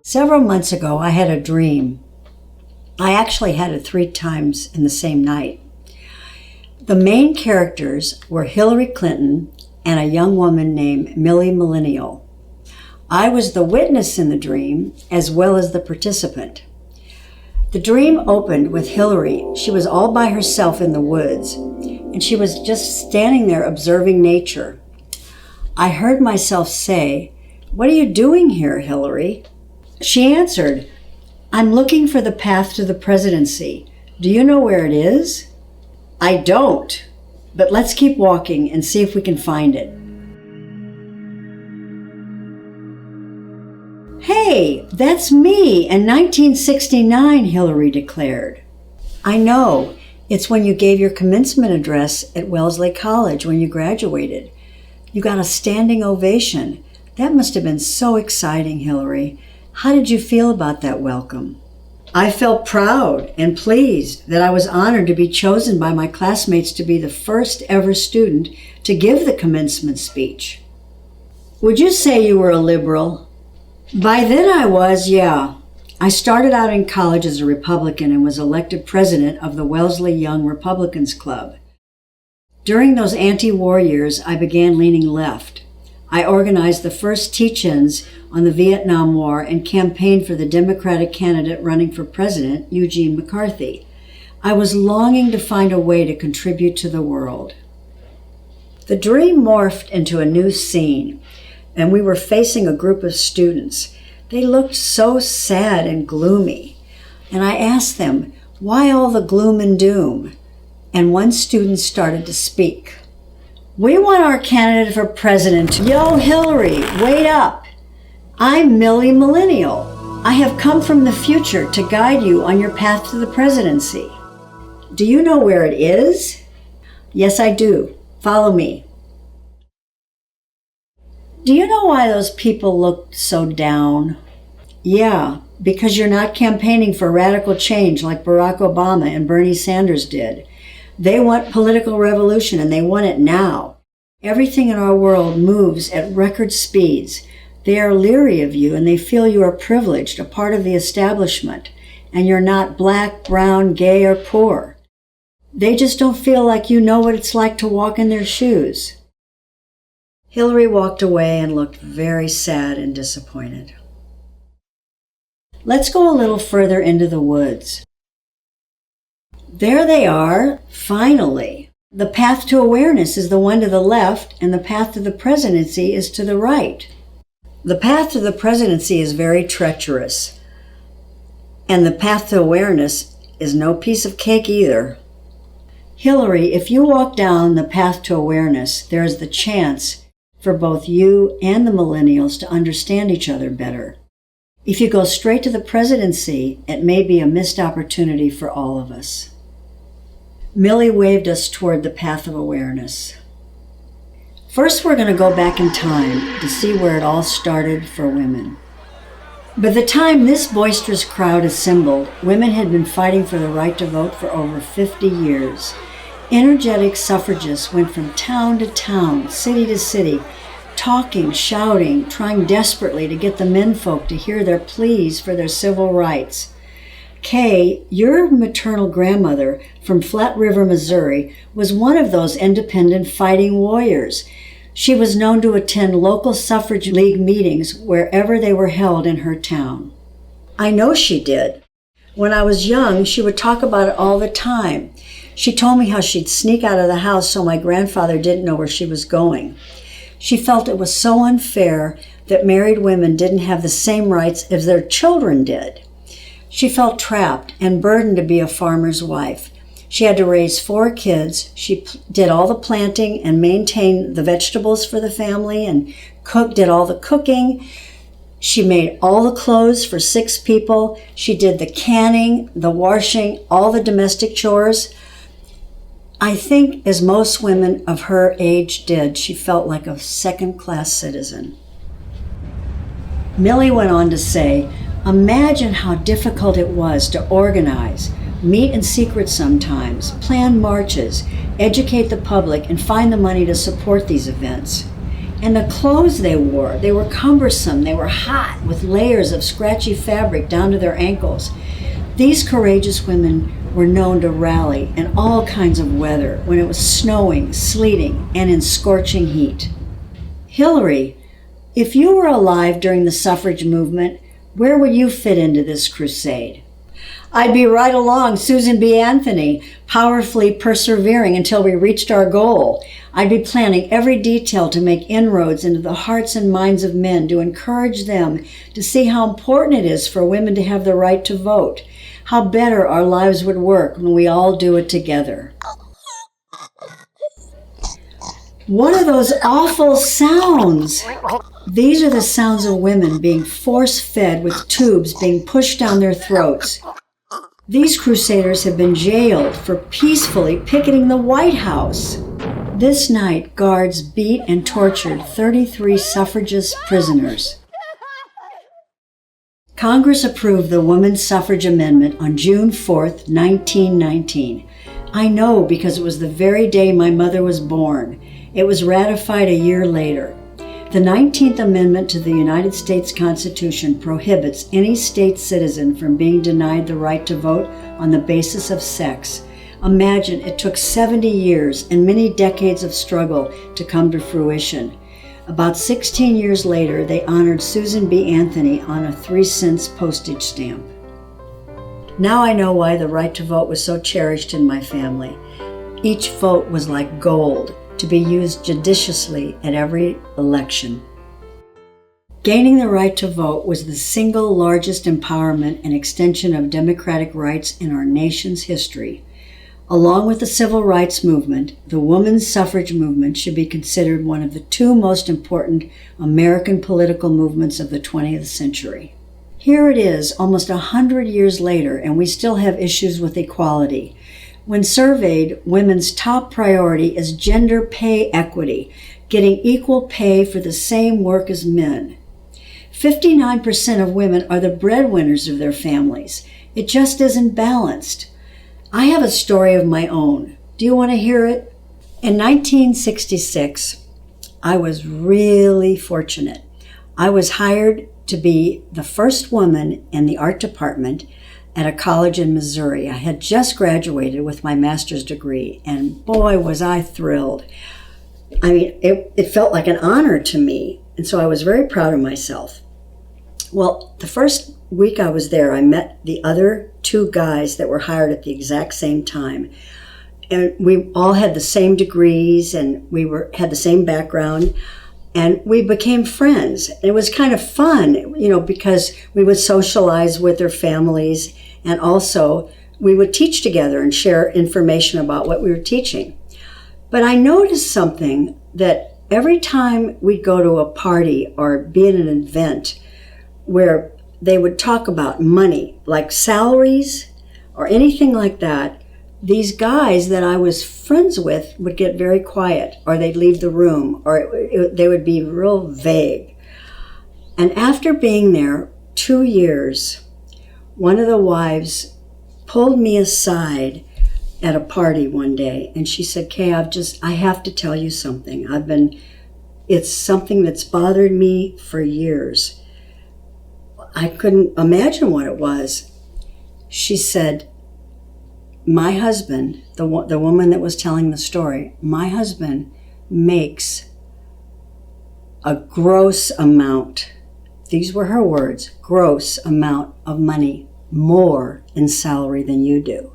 Several months ago, I had a dream. I actually had it 3 times in the same night. The main characters were Hillary Clinton and a young woman named Millie Millennial. I was the witness in the dream as well as the participant. The dream opened with Hillary. She was all by herself in the woods, and she was just standing there observing nature. I heard myself say, "What are you doing here, Hillary?" She answered, "I'm looking for the path to the presidency. Do you know where it is?" "I don't, but let's keep walking and see if we can find it." "Hey, that's me in 1969, Hillary declared. "I know. It's when you gave your commencement address at Wellesley College when you graduated. You got a standing ovation. That must have been so exciting, Hillary. How did you feel about that welcome?" "I felt proud and pleased that I was honored to be chosen by my classmates to be the first ever student to give the commencement speech." "Would you say you were a liberal?" "By then I was, yeah. I started out in college as a Republican and was elected president of the Wellesley Young Republicans Club. During those anti-war years, I began leaning left. I organized the first teach-ins on the Vietnam War and campaigned for the Democratic candidate running for president, Eugene McCarthy. I was longing to find a way to contribute to the world." The dream morphed into a new scene, and we were facing a group of students. They looked so sad and gloomy, and I asked them, "Why all the gloom and doom?" And one student started to speak. "We want our candidate for president to..." "Yo, Hillary, wait up. I'm Millie Millennial. I have come from the future to guide you on your path to the presidency. Do you know where it is?" "Yes, I do. Follow me." "Do you know why those people look so down?" "Yeah, because you're not campaigning for radical change like Barack Obama and Bernie Sanders did. They want political revolution, and they want it now. Everything in our world moves at record speeds. They are leery of you, and they feel you are privileged, a part of the establishment, and you're not black, brown, gay, or poor. They just don't feel like you know what it's like to walk in their shoes." Hillary walked away and looked very sad and disappointed. Let's go a little further into the woods. There they are, finally. The path to awareness is the one to the left, and the path to the presidency is to the right. The path to the presidency is very treacherous, and the path to awareness is no piece of cake either. Hillary, if you walk down the path to awareness, there is the chance for both you and the millennials to understand each other better. If you go straight to the presidency, it may be a missed opportunity for all of us. Millie waved us toward the path of awareness. First, we're going to go back in time to see where it all started for women. By the time this boisterous crowd assembled, women had been fighting for the right to vote for over 50 years. Energetic suffragists went from town to town, city to city, talking, shouting, trying desperately to get the menfolk to hear their pleas for their civil rights. Kay, your maternal grandmother from Flat River, Missouri, was one of those independent fighting warriors. She was known to attend local suffrage league meetings wherever they were held in her town. I know she did. When I was young, she would talk about it all the time. She told me how she'd sneak out of the house so my grandfather didn't know where she was going. She felt it was so unfair that married women didn't have the same rights as their children did. She felt trapped and burdened to be a farmer's wife. She had to raise 4 kids. She did all the planting and maintained the vegetables for the family and did all the cooking. She made all the clothes for 6 people. She did the canning, the washing, all the domestic chores. I think, as most women of her age did, she felt like a second-class citizen. Millie went on to say, "Imagine how difficult it was to organize, meet in secret sometimes, plan marches, educate the public, and find the money to support these events. And the clothes they were cumbersome, they were hot, with layers of scratchy fabric down to their ankles. These courageous women were known to rally in all kinds of weather, when it was snowing, sleeting, and in scorching heat. Hillary, if you were alive during the suffrage movement, where would you fit into this crusade? I'd be right along Susan B. Anthony, powerfully persevering until we reached our goal. I'd be planning every detail to make inroads into the hearts and minds of men, to encourage them to see how important it is for women to have the right to vote, how better our lives would work when we all do it together. What are those awful sounds? These are the sounds of women being force-fed with tubes being pushed down their throats. These crusaders have been jailed for peacefully picketing the White House. This night, guards beat and tortured 33 suffragist prisoners. Congress approved the Women's Suffrage Amendment on June 4th, 1919. I know because it was the very day my mother was born. It was ratified a year later. The 19th Amendment to the United States Constitution prohibits any state citizen from being denied the right to vote on the basis of sex. Imagine it took 70 years and many decades of struggle to come to fruition. About 16 years later, they honored Susan B. Anthony on a 3-cent postage stamp. Now I know why the right to vote was so cherished in my family. Each vote was like gold, to be used judiciously at every election. Gaining the right to vote was the single largest empowerment and extension of democratic rights in our nation's history. Along with the civil rights movement, the women's suffrage movement should be considered one of the 2 most important American political movements of the 20th century. Here it is, almost 100 years later, and we still have issues with equality. When surveyed, women's top priority is gender pay equity, getting equal pay for the same work as men. 59% of women are the breadwinners of their families. It just isn't balanced. I have a story of my own. Do you want to hear it? In 1966, I was really fortunate. I was hired to be the first woman in the art department at a college in Missouri. I had just graduated with my master's degree, and boy, was I thrilled. I mean, it felt like an honor to me, and so I was very proud of myself. Well, the first week I was there, I met the other 2 guys that were hired at the exact same time. And we all had the same degrees, and had the same background, and we became friends. It was kind of fun, because we would socialize with their families, and also we would teach together and share information about what we were teaching. But I noticed something, that every time we'd go to a party or be at an event where they would talk about money, like salaries or anything like that, these guys that I was friends with would get very quiet, or they'd leave the room, or they would be real vague. And after being there 2 years, one of the wives pulled me aside at a party one day, and she said, Kay, I have to tell you something. It's something that's bothered me for years. I couldn't imagine what it was. She said, my husband, the woman that was telling the story, my husband makes a gross amount, these were her words, gross amount of money more in salary than you do.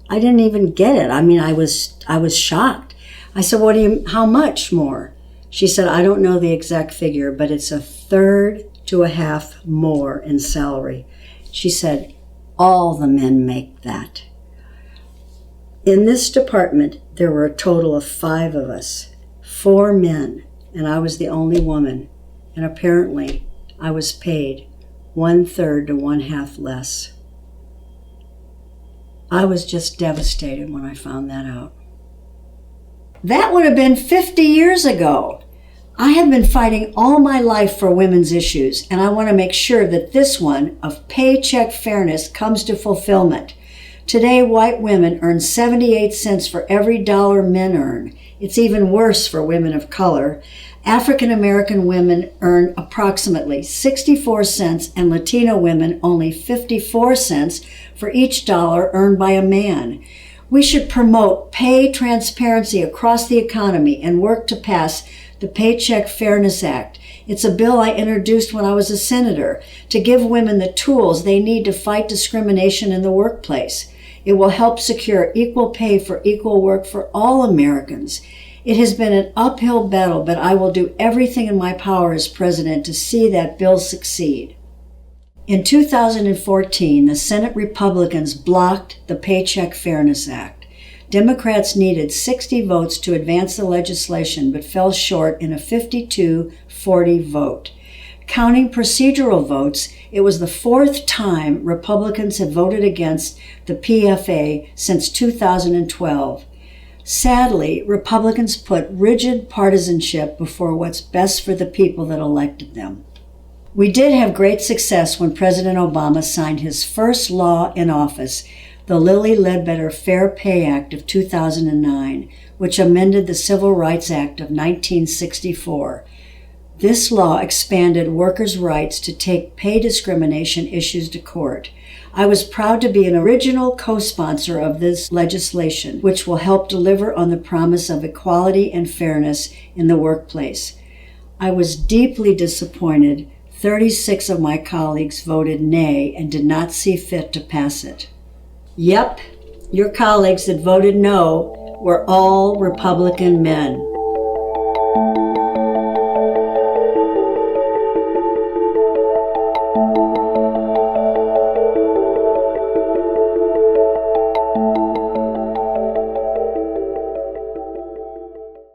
I didn't even get it. I mean, I was shocked. I said, how much more? She said, I don't know the exact figure, but it's 1/3 to 1/2 more in salary. She said, all the men make that. In this department, there were a total of 5 of us, 4 men, and I was the only woman. And apparently, I was paid 1/3 to 1/2 less. I was just devastated when I found that out. That would have been 50 years ago. I have been fighting all my life for women's issues, and I want to make sure that this one of paycheck fairness comes to fulfillment. Today, white women earn 78 cents for every dollar men earn, It's even worse for women of color. African American women earn approximately 64 cents and Latino women only 54 cents for each dollar earned by a man. We should promote pay transparency across the economy and work to pass the Paycheck Fairness Act. It's a bill I introduced when I was a senator to give women the tools they need to fight discrimination in the workplace. It will help secure equal pay for equal work for all Americans. It has been an uphill battle, but I will do everything in my power as president to see that bill succeed. In 2014, the Senate Republicans blocked the Paycheck Fairness Act. Democrats needed 60 votes to advance the legislation, but fell short in a 52-40 vote. Counting procedural votes, it was the fourth time Republicans have voted against the PFA since 2012. Sadly, Republicans put rigid partisanship before what's best for the people that elected them. We did have great success when President Obama signed his first law in office, the Lilly Ledbetter Fair Pay Act of 2009, which amended the Civil Rights Act of 1964. This law expanded workers' rights to take pay discrimination issues to court. I was proud to be an original co-sponsor of this legislation, which will help deliver on the promise of equality and fairness in the workplace. I was deeply disappointed 36 of my colleagues voted nay and did not see fit to pass it. Yep, your colleagues that voted no were all Republican men.